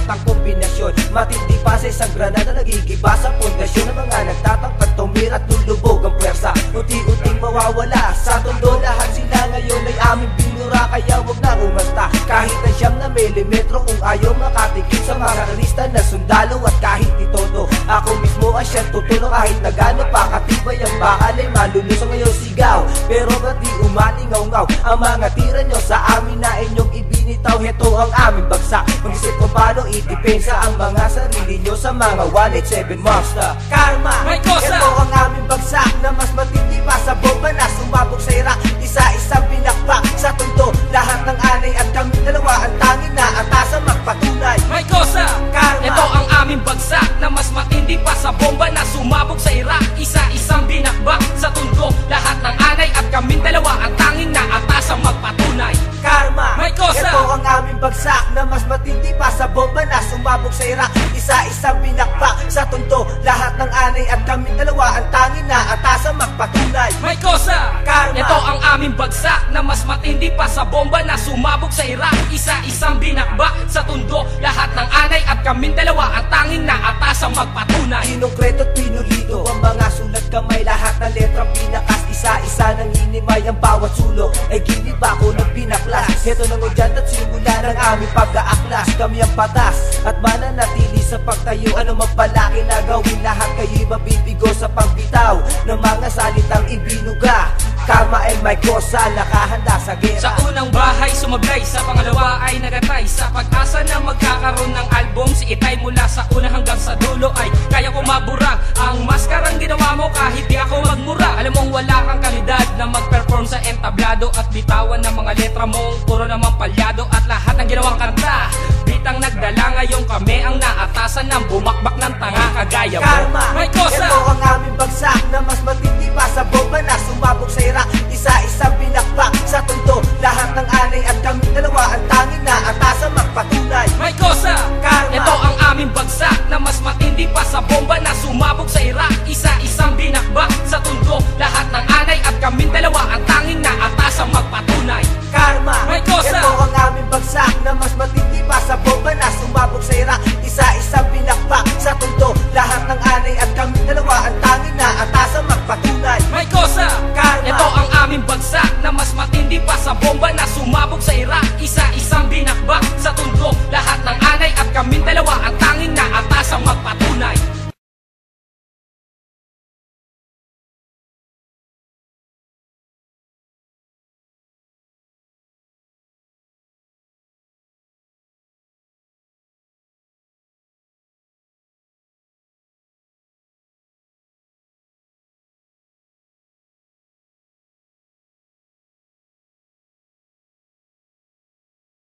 ang kombinasyon. Matindi pa sa isang granada, nagigiba sa pundasyon ng mga nagtatangkad tumira at lulubog ang pwersa. Unti-unting mawawala sa tondo, lahat sila ngayon ay aming binura. Kaya wag na umasta kahit na 9 milimetro kung ayaw makatikip sa mga karista na sundalo. At kahit itodo, ako mismo ay siyang tutulo. Kahit na gano'n pa katibay ang bakal ay malulusong ngayon sigaw. Pero ba't di umalingaw-ngaw ang mga tira nyo sa amin na inyong ibinitaw? Heto ang aming bagsak, mag-isip kung paano itipensa ang mga sarili nyo sa mga 187 monster. Karma, may kosa. Ito ang aming bagsak na mas matindi pa sa bomba na sumabog sa Iraq. Isa-isang pinakpak sa tundo, lahat ng anay at kami dalawa ang tanging na atasa magpatunay. May kosa, Karma. ito ang aming bagsak na mas matindi pa sa bomba na sumabog sa Iraq. Isa-isang binakbak sa tundo, lahat ng anay at kaming dalawa ang tanging na atasa magpatunay. Karma, may kosa. ito ang aming bagsak na mas matindi pa sa bomba na sumabog sa Iraq. Isa-isang binakbak sa tundo, lahat ng anay at kaming dalawa ang tanging na atasa magpatunay. May kosa, Karma. ito ang aming bagsak na mas matindi pa sa bomba na sumabog sa Iraq. Isa-isang binakbak sa tundo, lahat ng anay at kaming dalawa ang tanging na atasa magpatunay. Kinongkreto at pinulido ang mga sulat kamay, lahat ng letrang pinakas. Isa-isa ng hinimay ang bawat sulok ay giniba ko ng pinaklas. Heto ng udyat at simula ng aming pag-aaklas. Kami ang patas at mananatili sa pagtayo. Ano man pala kinagawin, lahat kayo'y mabibigo sa pagbitaw ng mga salitang ibinuga. Karma ay may kosa, nakahanda sa gera. Sa unang bahay sumablay, sa pangalawa ay nagatay. Sa pag-asa na magkakaroon ng album, si Itay mula sa una hanggang sa dulo ay kaya ko maburang. Ang maskarang ginawa mo kahit di ako magmura. Alam mong wala kang kalidad na mag-perform sa entablado at bitawan ng mga letra mong puro naman palyado. At lahat ng ginawang kanta, bitang nagdala ngayon kami ang naatasan ng bumakbak ng tanga kagaya mo. Karma, may kosa. ito ang aming bagsak na mas matindi pa sa bomba na sumabog sa Iraq. Isa-isang binakbak sa tundo, lahat ng anay at kaming dalawa ang tanging na atasa magpatunay. May kosa, Karma. ito ang aming bagsak na mas matindi pa sa bomba na sumabog sa Iraq. Isa-isang binakbak sa tundo, lahat ng anay at kaming dalawa ang tanging na atasa magpatunay. Karma, may kosa. ito ang aming bagsak na mas matindi pa sa bomba na sumabog sa Iraq. Isa-isang binakbak sa tundo, lahat ng anay at kaming dalawa ang tanging na atasa magpatunay. May kosa, Karma. ito ang aming bagsak na mas matindi pa sa bomba na sumabog sa Iraq. Isa-isang binakbak sa tundo, lahat ng anay at kaming dalawa ang